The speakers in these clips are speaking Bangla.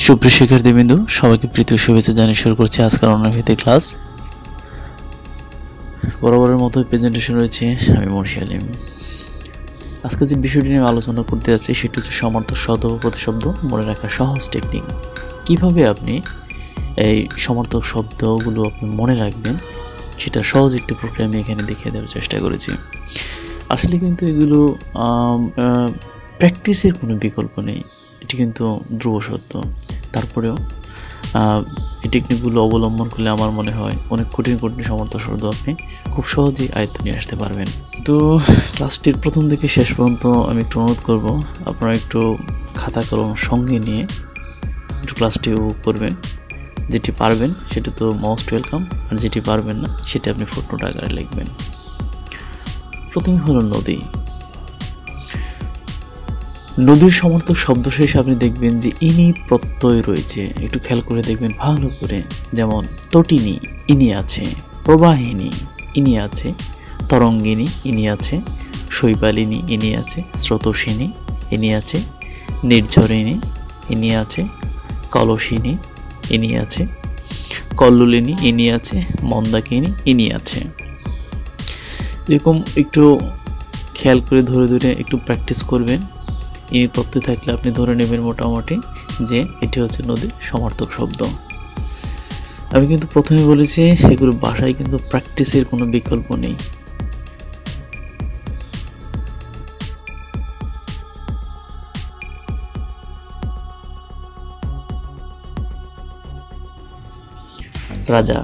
সুপ্রিয় শিক্ষার্থীবৃন্দ, সবাইকে প্রীতি ও শুভেচ্ছা জানিয়ে শুরু করছি আজকের অনলাইন ভিত্তিক ক্লাস। বরাবরের মতো প্রেজেন্টেশন রয়েছে আমি মুর্শি আলিম। আজকে যে বিষয়টি নিয়ে আলোচনা করতে যাচ্ছি সেটি হচ্ছে সমার্থক শব্দ ও প্রতিশব্দ মনে রাখার সহজ টেকনিক। কিভাবে আপনি এই সমার্থক শব্দগুলো আপনি মনে রাখবেন সেটা সহজ একটি প্রক্রিয়া আমি এখানে দেখিয়ে দেওয়ার চেষ্টা করেছি। আসলে কিন্তু এগুলো প্র্যাকটিসের কোনো বিকল্প নেই, এটি কিন্তু ধ্রুব সত্য। তারপরেও এই টেকনিকগুলো অবলম্বন করলে আমার মনে হয় অনেক কঠিন কঠিন সমার্থক শব্দ আপনি খুব সহজেই আয়ত্তে নিয়ে আসতে পারবেন। তো ক্লাসটির প্রথম থেকে শেষ পর্যন্ত আমি একটু অনুরোধ করব আপনারা একটু খাতা কলম সঙ্গে নিয়ে একটু ক্লাসটি উপভোগ করবেন। যেটি পারবেন সেটা তো মোস্ট ওয়েলকাম, আর যেটি পারবেন না সেটা আপনি ফুটনোট আকারে লিখবেন। প্রথমে হলো নদী। নদীর সমার্থক শব্দ শেষে আপনি দেখবেন যে ইনি প্রত্যয় রয়েছে, একটু খেয়াল করে দেখবেন ভালো করে। যেমন তটিনী ইনি আছে, প্রবাহিনী ইনি আছে, তরঙ্গিনী ইনি আছে, শৈবালিনী ইনি আছে, স্রোতস্বিনী ইনি আছে, নির্ঝরিণী ইনি আছে, কলসিনী ইনি আছে, কল্লোলিনী ইনি আছে, মন্দাকিনী ইনি আছে। এরকম একটু খেয়াল করে ধরে ধরে একটু প্র্যাকটিস করবেন। ইনি প্রত্যয় থাকলে আপনি ধরে নেবেন মোটামুটি যে এটি হচ্ছে নদীর সমার্থক শব্দ। আমি কিন্তু প্রথমে বলেছি এগুলো ভাষায় কিন্তু প্র্যাকটিসের কোনো বিকল্প নেই। রাজা।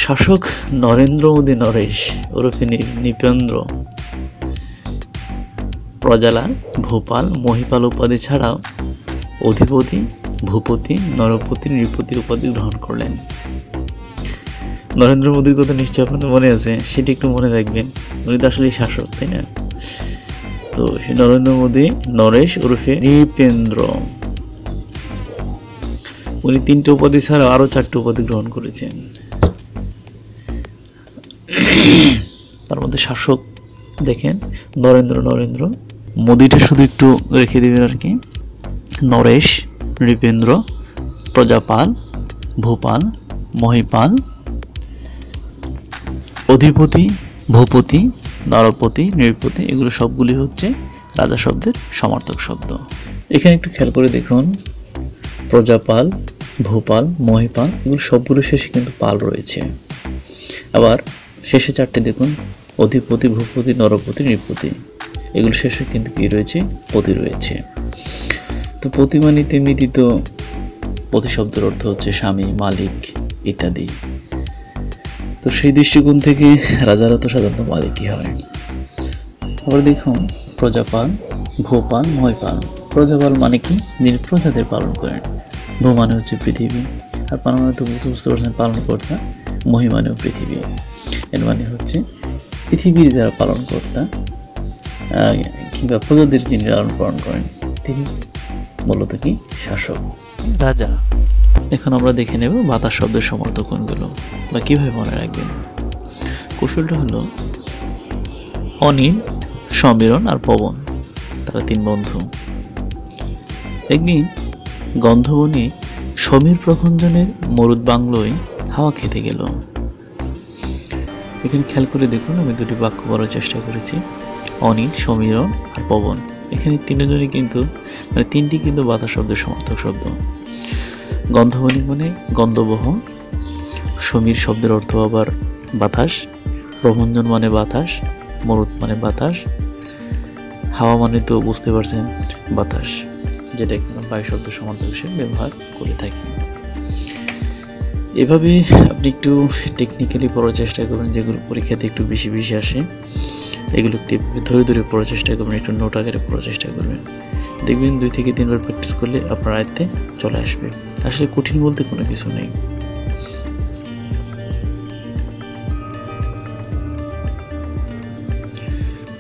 শাসক নরেন্দ্র মোদী নরেশ ওরফে নৃপেন্দ্র প্রজালাল ভূপাল মহিপাল উপাধি ছাড়াও অধিপতি, ভূপতি, নরপতি, নৃপতি উপাধি গ্রহণ করলেন। নরেন্দ্র মোদীর কথা নিশ্চয়ই আপনাদের মনে আছে, সেটি একটু মনে রাখবেন। উনি তো আসলে শাসক, তাই না? তো সে নরেন্দ্র মোদী নরেশ ওরফে নৃপেন্দ্র, উনি 3টে উপাধি ছাড়াও আরো 4টে উপাধি গ্রহণ করেছেন। তার মধ্যে শাসক দেখেন নরেন্দ্র, মোদিটা শুধু একটু রেখে দিবেন আর কি। নরেশ, নৃপেন্দ্র, প্রজাপাল, ভূপাল, মহিপাল, অধিপতি, ভূপতি, নরপতি, নৃপতি, এগুলো সবগুলি হচ্ছে রাজা শব্দের সমার্থক শব্দ। এখানে একটু খেয়াল করে দেখুন, প্রজাপাল, ভূপাল, মহিপাল এগুলো সবগুলো শেষে কিন্তু পাল রয়েছে। আবার শেষে 4টে দেখুন, অধিপতি, ভূপতি, নরপতি, নৃপতি, এগুলো শেষে কিন্তু কি রয়েছে? পতি রয়েছে। তো পতি মানে তেমনি তো পতি শব্দের অর্থ হচ্ছে স্বামী, মালিক ইত্যাদি। তো সেই দৃষ্টিকোণ থেকে রাজারা তো সাধারণত মালিকই হয়। আবার দেখুন প্রজাপাল, ভূপাল, মহিপাল। প্রজাপাল মানে কি? যিনি প্রজাদের পালন করেন। ভূ মানে হচ্ছে পৃথিবী, আর পাল মানে তো বুঝতে পারছেন পালনকর্তা। মহি মানেও পৃথিবী, এর মানে হচ্ছে পৃথিবীর যারা পালনকর্তা কিংবা প্রজাদের যিনি লালন পালন করেন তিনি মূলত কি? শাসক, রাজা। এখন আমরা দেখে নেব বাতাস শব্দের সমার্থক কোনগুলো বা কিভাবে মনে রাখবেন। কৌশলটা হলো অনিল, সমীরণ আর পবন, তারা 3 বন্ধু। একদিন গন্ধবনে সমীর প্রখঞ্জনের মরুদ বাংলোয় হাওয়া খেতে গেল। এখানে খেয়াল করে দেখুন, আমি 2টি বাক্য বলার চেষ্টা করেছি, অনিল, সমীরণ আর পবন। এখানে 3জনই কিন্তু মানে 3টি কিন্তু বাতাস শব্দের সমার্থক শব্দ। গন্ধবনী মানে গন্ধবহ, সমীর শব্দের অর্থ আবার বাতাস, প্রভঞ্জন মানে বাতাস, মরুদ মানে বাতাস, হাওয়া মানে তো বুঝতে পারছেন বাতাস, যেটা কিন্তু বায়ু শব্দ সমার্থক হিসেবে ব্যবহার করে থাকি। এভাবে আপনি একটু টেকনিক্যালি পড়ার চেষ্টা করবেন, যেগুলো পরীক্ষাতে একটু বেশি বেশি আসে এগুলো একটু ধরে ধরে পড়ার চেষ্টা করবেন, একটু নোট আকারে পড়ার চেষ্টা করবেন। দেখবেন 2 থেকে 3 বার প্র্যাকটিস করলে আপনার আয়ত্তে চলে আসবে। আসলে কঠিন বলতে কোনো কিছু নেই।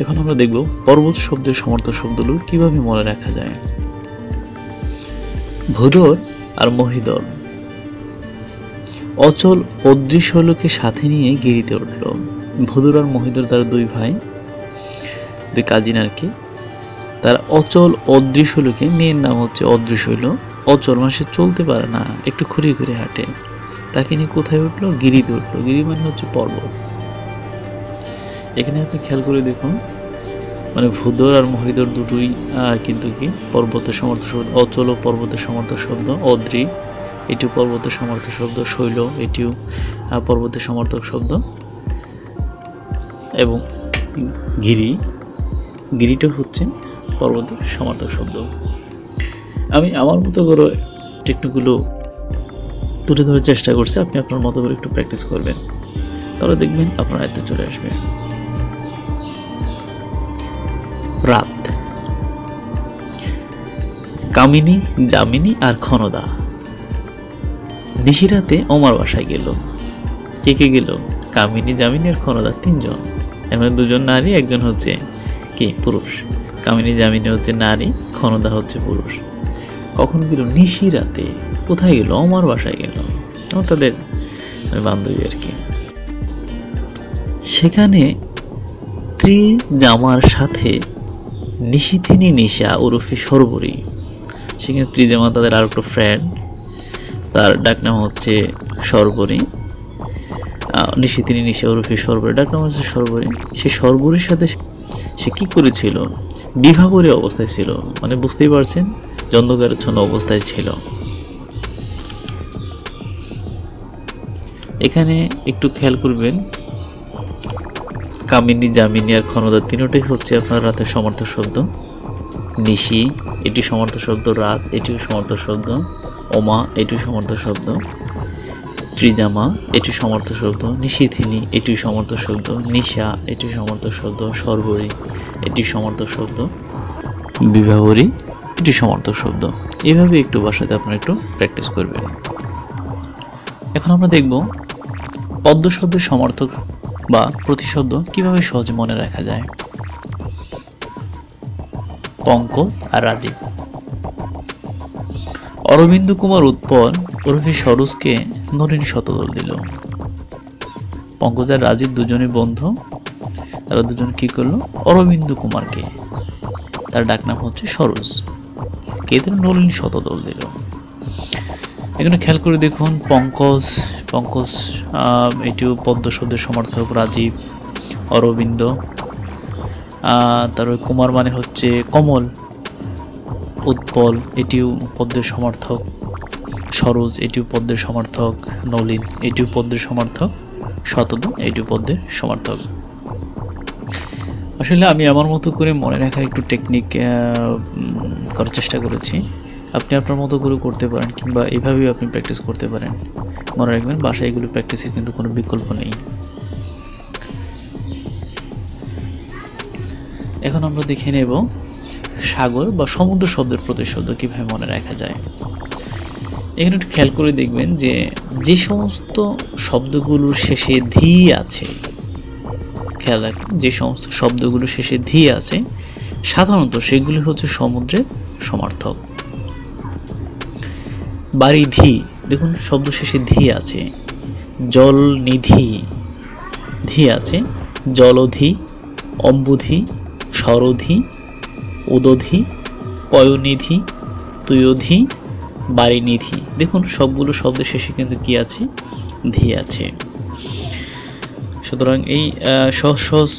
এখন আমরা দেখব পর্বত শব্দের সমার্থক শব্দগুলো কিভাবে মনে রাখা যায়। ভূধর আর মহিধর। অচল অদৃশ্য লোকে সাথে নিয়ে গিরিতে উঠল। ভূধর আর মহিধর তারা 2 ভাই, 2 কাজিন আর কি। তারা অচল অদৃশ্য লোকে মেয়ের নাম হচ্ছে অদৃশ্য হইল। অচল মানে সে চলতে পারে না, একটু ঘুরে ঘুরে হাঁটে। তাকে নিয়ে কোথায় উঠলো? গিরিতে উঠলো। গিরি মানে হচ্ছে পর্বত। এখানে আপনি খেয়াল করে দেখুন, মানে ভূধর আর মহিধর দুটোই কিন্তু কি পর্বতের সমর্থক শব্দ। অচল ও পর্বতের সমর্থক শব্দ। অদ্রি এটিও পর্বতের সমর্থক শব্দ। শৈল এটিও পর্বতের সমর্থক শব্দ। এবং গিরি, গিরিটা হচ্ছে পর্বতের সমর্থক শব্দ। আমি আমার মতো করে টেকনিকগুলো তুলে ধরার চেষ্টা করছি, আপনি আপনার মতো করে একটু প্র্যাকটিস করবেন, তাহলে দেখবেন আপনার আয়ত্তে চলে আসবে। রাত, কামিনী, যামিনী আর ক্ষণদা নিশিরাতে ওমার বাসায় গেল। কে কে গেল? কামিনী, যামিনী আর ক্ষণদা, তিনজন। এখানে দুজন নারী, একজন হচ্ছে কি পুরুষ। কামিনী যামিনী হচ্ছে নারী, ক্ষণদা হচ্ছে পুরুষ। কখন গেল? নিশিরাতে। কোথায় গেল? ওমার বাসায় গেল, তাদের বান্ধবী আর কি। সেখানে ত্রিজামার সাথে নিশিথিনী নিশা ওরফে সর্বরী। সেখানে ত্রিজামা তাদের আর একটা ফ্রেন্ড, তার ডাকনাম হচ্ছে সর্বরী। নিশিথিনী নিশা ওরফে সর্বরী, ডাকনাম হচ্ছে সর্বরী। সে সর্বরীর সাথে সে কি করেছিল? বিভাবরী অবস্থায় ছিল, মানে বুঝতেই পারছেন জন্দকারচ্ছন্ন অবস্থায় ছিল। এখানে একটু খেয়াল করবেন, কামিনী, যামিনী আর ক্ষণদা তিনটাই হচ্ছে আপনার রাতের সমর্থক শব্দ। নিশি এটি সমর্থক শব্দ, রাত এটিও সমর্থক শব্দ, ওমা এটি সমর্থক শব্দ, ত্রিজামা এটি সমর্থক শব্দ, নিশিথিনী এটি সমর্থক শব্দ, নিশা এটি সমর্থক শব্দ, সর্বরী এটি সমর্থক শব্দ, বিবাহরী এটি সমর্থক শব্দ। এইভাবে একটু বাসাতে আপনারা একটু প্র্যাকটিস করবেন। এখন আমরা দেখব পদ্য শব্দের সমর্থক বা প্রতিশব্দ কিভাবে সহজে মনে রাখা যায়। পঙ্কজ আর রাজীব। অরবিন্দ কুমার উৎপল ওরফে সরোজকে নলিনী শতদল দিল। পঙ্কজ আর রাজীব দুজনে বন্ধু, তারা দুজন কি করলো? অরবিন্দ কুমারকে, তার ডাকনাম হচ্ছে সরোজ, কে দিল? নলিনী শতদল দিল। এখানে খেয়াল করে দেখুন, পঙ্কজ, পঙ্কজ এটিও পদ্য শব্দের সমর্থক। রাজীব, অরবিন্দ, তারপর কুমার মানে হচ্ছে কমল, উৎপল এটিও পদ্মের সমর্থক, সরোজ এটিও পদ্মের সমর্থক, নলিন এটিও পদ্মের সমর্থক, শতদল এটিও পদ্মের সমর্থক। আসলে আমি আমার মতো করে মনে রাখার একটু টেকনিক করার চেষ্টা করেছি। আপনি আপনার মতো করে করতে পারেন, কিংবা এভাবেও আপনি প্র্যাকটিস করতে পারেন। মনে রাখবেন, বাসায় এগুলো প্র্যাকটিসের কিন্তু কোনো বিকল্প নেই। এখন আমরা দেখে নেব সাগর বা সমুদ্র শব্দের প্রতিশব্দ কিভাবে মনে রাখা যায়। এখানে একটু খেয়াল করে দেখবেন যে যে সমস্ত শব্দগুলোর শেষে ধি আছে, খেয়াল রাখুন, যে সমস্ত শব্দগুলোর শেষে ধি আছে সাধারণত সেগুলি হচ্ছে সমুদ্রের সমার্থক। বারিধি, দেখুন শব্দ শেষে ধি আছে। জলনিধি, ধি আছে। জলধি, অম্বুধি, সরধি, উদধি, পয়নিধি, তুয়োধি, বারিনিধি। দেখুন সবগুলো শব্দের শেষে কিন্তু কি আছে? ধি আছে। সুতরাং এই সহজ সহজ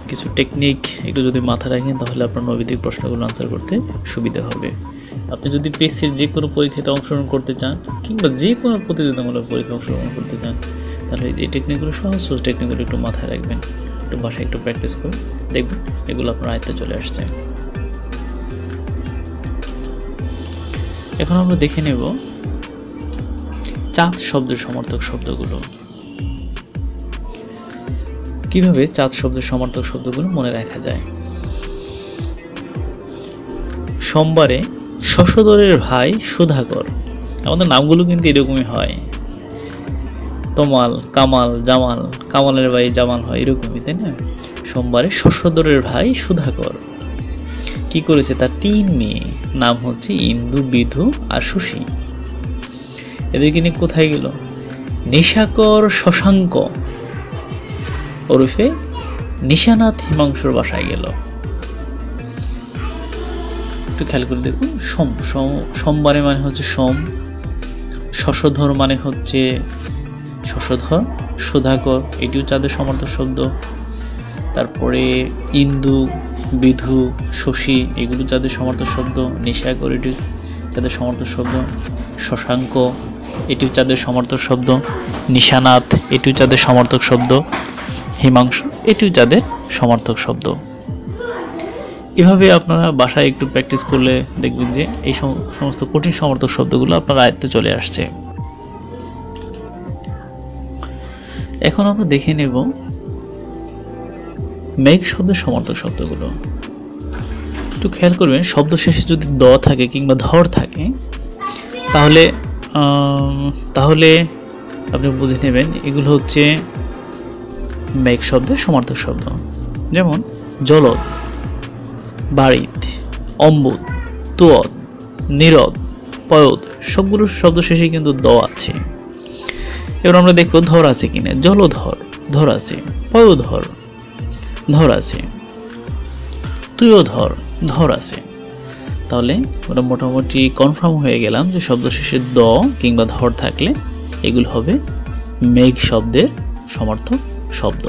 কিছু টেকনিক একটু যদি মাথায় রাখেন, তাহলে আপনার নৈবেদিক প্রশ্নগুলো আনসার করতে সুবিধা হবে। আপনি যদি পিএসসির যে কোনো পরীক্ষাতে অংশগ্রহণ করতে চান, কিংবা যে কোনো প্রতিযোগিতামূলক পরীক্ষা অংশগ্রহণ করতে চান, তাহলে এই টেকনিকগুলো, সহজ সহজ টেকনিকগুলো একটু মাথায় রাখবেন, একটু বাসায় একটু প্র্যাকটিস করুন, দেখবেন এগুলো আপনার আয়ত্তে চলে আসছে। এখন আমরা দেখে নেব চাঁদ শব্দের সমর্থক শব্দগুলো। কিভাবে চাঁদ শব্দের সমর্থক শব্দগুলো মনে রাখা যায়। সোমবারে শশধরের ভাই সুধাকর। আমাদের নামগুলো কিন্তু এরকমই হয়, তমাল, কামাল, জামাল, কামালের ভাই জামাল হয়, এরকমই, তাই না? সোমবারে শশধরের ভাই সুধাকর কি করেছে? তার 3 মেয়ে, নাম হচ্ছে ইন্দু, বিধু আর সুশী। এদেরকে নিয়ে কোথায় গেল? নিশাকর শশাঙ্ক ওরফে নিশানাথ হিমাংশুর বাসায় গেল। একটু খেয়াল করে দেখুন, সোমবারে মানে হচ্ছে সোম, শশধর মানে হচ্ছে শশধর, সুধাকর এটিও চাঁদের সমার্থক শব্দ। তারপরে ইন্দু, বিধু, শশী এগুলো চাঁদের সমার্থক শব্দ। নিশাকর এটি চাঁদের সমার্থক শব্দ। শশাঙ্ক এটিও চাঁদের সমার্থক শব্দ। নিশানাথ এটিও চাঁদের সমার্থক শব্দ। হিমাংশু এটিও চাঁদের সমার্থক শব্দ। এভাবে আপনারা বাসায় একটু প্র্যাকটিস করলে দেখবেন যে এই সমস্ত কঠিন সমার্থক শব্দগুলো আপনার আয়ত্তে চলে আসছে। এখন আমরা দেখে নেব মেঘ শব্দের সমার্থক শব্দগুলো। একটু খেয়াল করবেন, শব্দ শেষে যদি দ থাকে কিংবা ধর থাকে তাহলে আপনি বুঝে নেবেন এগুলো হচ্ছে মেঘ শব্দের সমার্থক শব্দ। যেমন জলদ, বারিত, অম্বুদ, তুয়দ, নিরদ, পয়দ সবগুলো শব্দ শেষে কিন্তু দ আছে। এবার আমরা দেখবো ধর আছে কিনা। জলধর ধর আছে, পয়ধর ধর আছে, তুয়ধর ধর আছে। তাহলে ওরা মোটামুটি কনফার্ম হয়ে গেলাম যে শব্দ শেষে দ কিংবা ধর থাকলে এগুলো হবে মেঘ শব্দের সমার্থক শব্দ।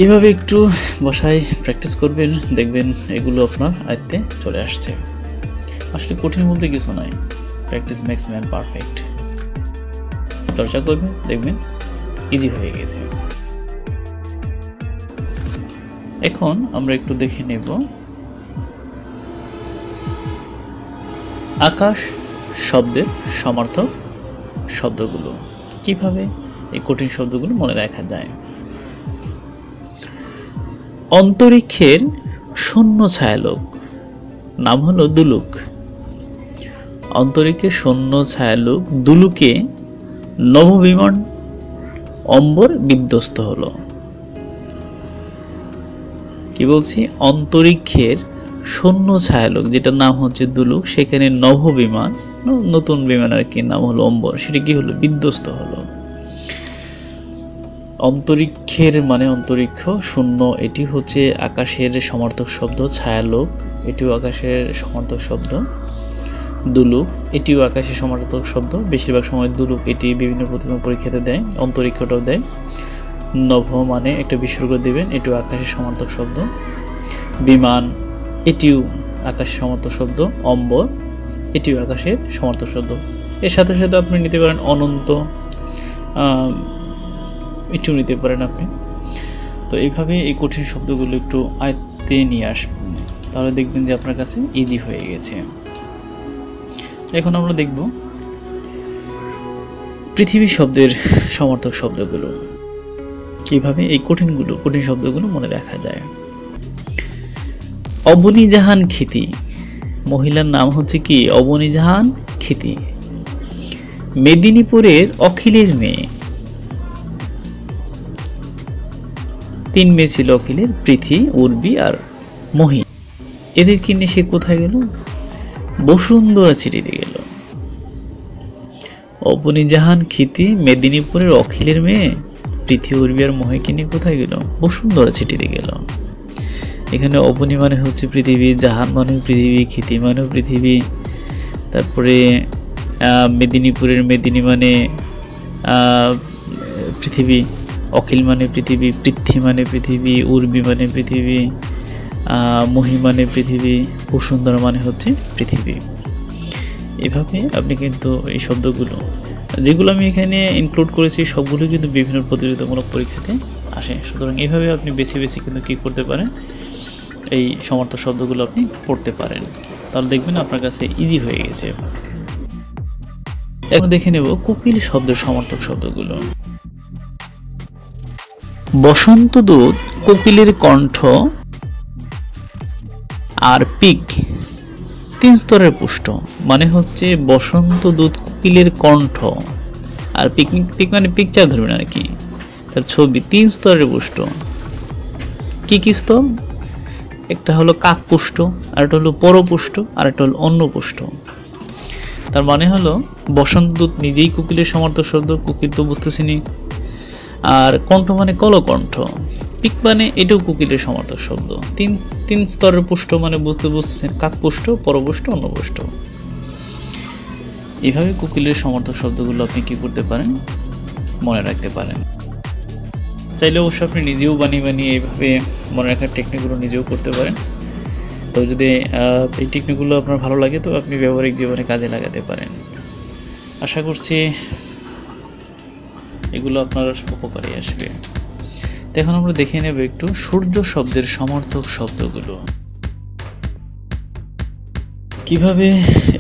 এভাবে একটু বসায় প্র্যাকটিস করবেন, দেখবেন এগুলো আপনার আয়ত্তে চলে আসছে। আসলে কঠিন বলতে কিছু নাই, প্র্যাকটিস মেক্স ম্যান পারফেক্ট। চর্চা করবেন, দেখবেন ইজি হয়ে গেছে। এখন আমরা একটু দেখে নেব আকাশ শব্দের সমার্থক শব্দগুলো, কিভাবে এই কঠিন শব্দগুলো মনে রাখা যায়। অন্তরিক্ষের শূন্য ছায়ালোক নাম হলো দুলুক। অন্তরিক্ষের শূন্য ছায়ালোক দুলুকে নভোবিমান অম্বর বিধ্বস্ত হলো। কি বলছি, অন্তরিক্ষের শূন্য ছায়ালোক যেটার নাম হচ্ছে দুলুক, সেখানে নভোবিমান, নতুন বিমান আর কি, নাম হলো অম্বর, সেটা কি হলো, বিধ্বস্ত হলো। অন্তরিক্ষের মানে অন্তরিক্ষ, শূন্য এটি হচ্ছে আকাশের সমার্থক শব্দ। ছায়ালোক এটিও আকাশের সমার্থক শব্দ। দুলুক এটিও আকাশের সমার্থক শব্দ। বেশিরভাগ সময় দুলুক এটি বিভিন্ন প্রতিদিন পরীক্ষাতে দেয়, অন্তরিক্ষটাও দেয়। নভ মানে একটা বিসর্গ দিবেন, এটিও আকাশের সমার্থক শব্দ। বিমান এটিও আকাশের সমার্থক শব্দ। অম্বর এটিও আকাশের সমার্থক শব্দ। এর সাথে সাথে আপনি নিতে পারেন অনন্ত, এটিও নিতে পারেন আপনি। তো এইভাবে এই কঠিন শব্দগুলো একটু আয়ত্তে নিয়ে আসবেন, তাহলে দেখবেন যে আপনার কাছে ইজি হয়ে গেছে। এখন আমরা দেখব পৃথিবী শব্দের সমার্থক শব্দগুলো, কিভাবে এই কঠিন শব্দগুলো মনে রাখা যায়। অবনী জাহান খিতি, মহিলার নাম হচ্ছে কি, অবনী জাহান খিতি। মেদিনীপুরের অখিলের মেয়ে, 3 মেয়ে ছিল অখিলের, পৃথি, উর্বি আর মহি। এদেরকে নিয়ে সে কোথায় গেল, বসুন্ধরা চিঠিতে গেল। অবনী জাহান খিতি মেদিনীপুরের অখিলের মেয়ে পৃথি, উর্বি আর মহিকে নিয়ে কোথায় গেল, বসুন্ধরা চিঠিতে গেল। এখানে অবনী মানে হচ্ছে পৃথিবী, জাহান মানে পৃথিবী, খিতি মানে পৃথিবী, তারপরে মেদিনীপুরের মেদিনী মানে পৃথিবী, অখিল মানে পৃথিবী, পৃথ্বী মানে পৃথিবী, উর্বি মানে পৃথিবী, মহি মানে পৃথিবী, বসুন্ধরা মানে হচ্ছে পৃথিবী। এভাবে আপনি কিন্তু এই শব্দগুলো যেগুলো আমি এখানে ইনক্লুড করেছি সবগুলো কিন্তু বিভিন্ন প্রতিযোগিতামূলক পরীক্ষাতে আসে। সুতরাং এইভাবে আপনি বেছে বেছে কিন্তু কী করতে পারেন, এই সমার্থক শব্দগুলো আপনি পড়তে পারেন, তাহলে দেখবেন আপনার কাছে ইজি হয়ে গেছে। এখন দেখে নেব কোকিল শব্দের সমার্থক শব্দগুলো। বসন্ত দূত কোকিলের কণ্ঠ আর পিক 3 স্তরের পুষ্ট, মানে হচ্ছে বসন্ত দূত কোকিলের কণ্ঠ আর পিক মানে পিকচার ধরবেন আর কি, তার ছবি 3 স্তরের পুষ্ট। কি কি স্তর, একটা হলো কাক পুষ্ট, আর একটা হলো পরপুষ্ট, আর একটা হলো অন্য পুষ্ট। তার মানে হলো বসন্ত দূত নিজেই কোকিলের সমার্থক শব্দ, কোকিল তো বুঝতেছিনি। আর কণ্ঠ মানে কলকণ্ঠ, পিক মানে এটাও কোকিলের সমার্থক শব্দ। তিন স্তরের পুষ্ট মানে বুঝতেছেন, কাকপুষ্ট, পরপুষ্ট, অন্যপুষ্ট। এইভাবে কোকিলের সমার্থক শব্দগুলো আপনি কি করতে পারেন, মনে রাখতে পারেন। চাইলে অবশ্য আপনি নিজেও বানিয়ে এইভাবে মনে রাখার টেকনিকগুলো নিজেও করতে পারেন। তো যদি এই টেকনিকগুলো আপনার ভালো লাগে তো আপনি ব্যবহারিক জীবনে কাজে লাগাতে পারেন। আশা করছি এগুলো আপনার উপকারে আসবে। তো এখন আমরা দেখে নেব একটু সূর্য শব্দের সমার্থক শব্দগুলো। কিভাবে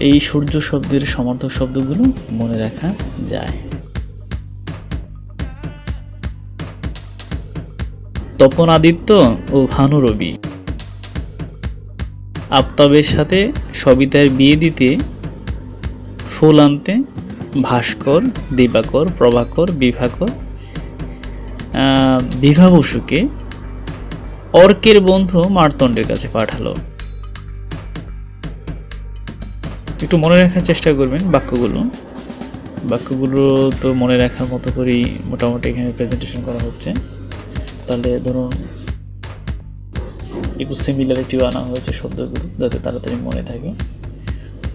এই সূর্য শব্দের সমার্থক শব্দগুলো মনে রাখা যায়। তপন আদিত্য ও ভানু রবি। আফতাবের সাথে সবিতার বিয়ে দিতে ফুল আনতে ভাস্কর, দিবাকর, প্রভাকর, বিভা বসুকে অর্কের বন্ধু মার্তণ্ডের কাছে পাঠালো। একটু মনে রাখার চেষ্টা করবেন বাক্যগুলো তো মনে রাখার মতো করেই মোটামুটি এখানে প্রেজেন্টেশন করা হচ্ছে। তাহলে ধরুন একটু সিমিলারিটিও আনা হয়েছে শব্দগুলো যাতে তাড়াতাড়ি মনে থাকে।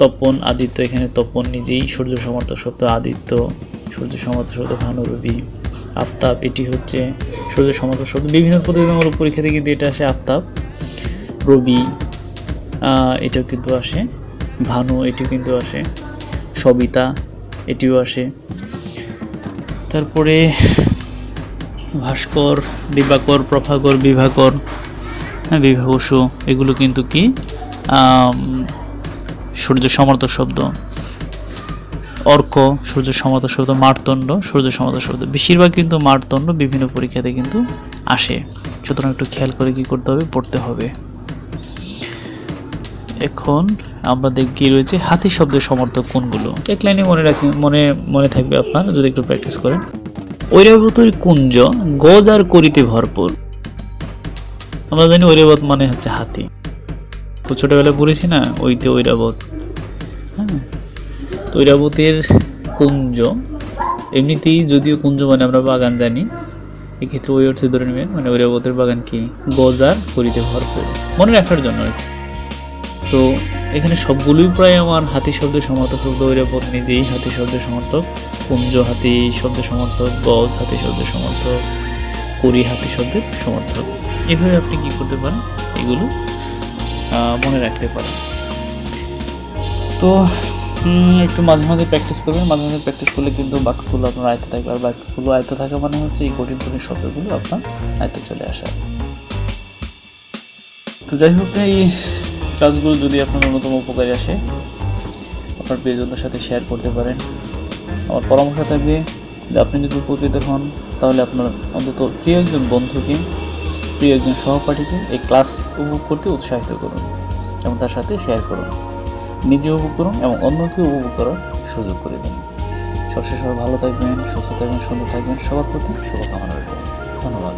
তপন আদিত্য, এখানে তপন নিজেই সূর্য সমার্থক শব্দ, আদিত্য সূর্য সমার্থক শব্দ, ভানু রবি। আফতাব এটি হচ্ছে সূর্য সমার্থক শব্দ। বিভিন্ন প্রতিযোগিতামূলক পরীক্ষাতে কিন্তু এটা আসে আফতাব। রবি এটাও কিন্তু আসে। ভানু এটিও কিন্তু আসে। সবিতা এটিও আসে। তারপরে ভাস্কর, দিবাকর, প্রভাকর, বিভাকর, বিভা বসু এগুলো কিন্তু কি সূর্য সমার্থক শব্দ। অর্ক সূর্য সমার্থক শব্দ। মার্তণ্ড সূর্য সমার্থক শব্দ। বেশিরভাগ কিন্তু মার্তণ্ড বিভিন্ন পরীক্ষাতে কিন্তু আসে। সুতরাং একটু খেয়াল করে কি করতে হবে, পড়তে হবে। এখন আমরা দেখি রয়েছে হাতি শব্দের সমার্থক কোনগুলো। এক লাইনে মনে থাকবে আপনার যদি একটু প্র্যাকটিস করেন। ঐরাবতী কুঞ্জ গজ আর করিতে ভরপুর। আমরা জানি ঐরাবত মানে হচ্ছে হাতি, ছোটবেলায় পড়েছি না ঐরাবত। হ্যাঁ, তো ঐরাবতের কুঞ্জ, এমনিতেই যদিও কুঞ্জ মানে আমরা বাগান জানি, এক্ষেত্রে ওই অর্থে ধরে নেবেন মানে ঐরাবতের বাগান কি গজার করিতে ভরপুর, মনে রাখার জন্য। তো এখানে সবগুলোই প্রায় আমার হাতি শব্দের সমার্থক শব্দ। ঐরাবত নিজেই হাতি শব্দের সমার্থক, কুঞ্জ হাতি শব্দের সমার্থক, গজ হাতি শব্দের সমার্থক, করি হাতি শব্দের সমার্থক। এভাবে আপনি কি করতে পারেন, এগুলো মনে রাখতে পারেন। তো একটু মাঝে মাঝে প্র্যাকটিস করবেন। মাঝে মাঝে প্র্যাকটিস করলে কিন্তু বাক্যগুলো আপনার আয়ত্তে থাকবে। আর বাক্যগুলো আয়ত্তে থাকা মানে হচ্ছে এই কঠিন শব্দগুলো আপনার আয়ত্তে চলে আসা। তো যাই হোক, এই ক্লাসগুলো যদি আপনার অন্যতম উপকারী আসে আপনার প্রিয়জনদের সাথে শেয়ার করতে পারেন। আমার পরামর্শ থাকবে যে আপনি যদি উপকৃত হন তাহলে আপনার অন্তত প্রিয় একজন বন্ধুকে, প্রিয় একজন সহপাঠীকে এই ক্লাস উপভোগ করতে উৎসাহিত করুন এবং তার সাথে শেয়ার করুন। নিজে উপভোগ করুন এবং অন্যকেও উপভোগ করার সুযোগ করে দিন। সবশেষে সবাই ভালো থাকবেন, সুস্থ থাকবেন, সুন্দর থাকবেন। সবার প্রতি শুভকামনা রইল। ধন্যবাদ।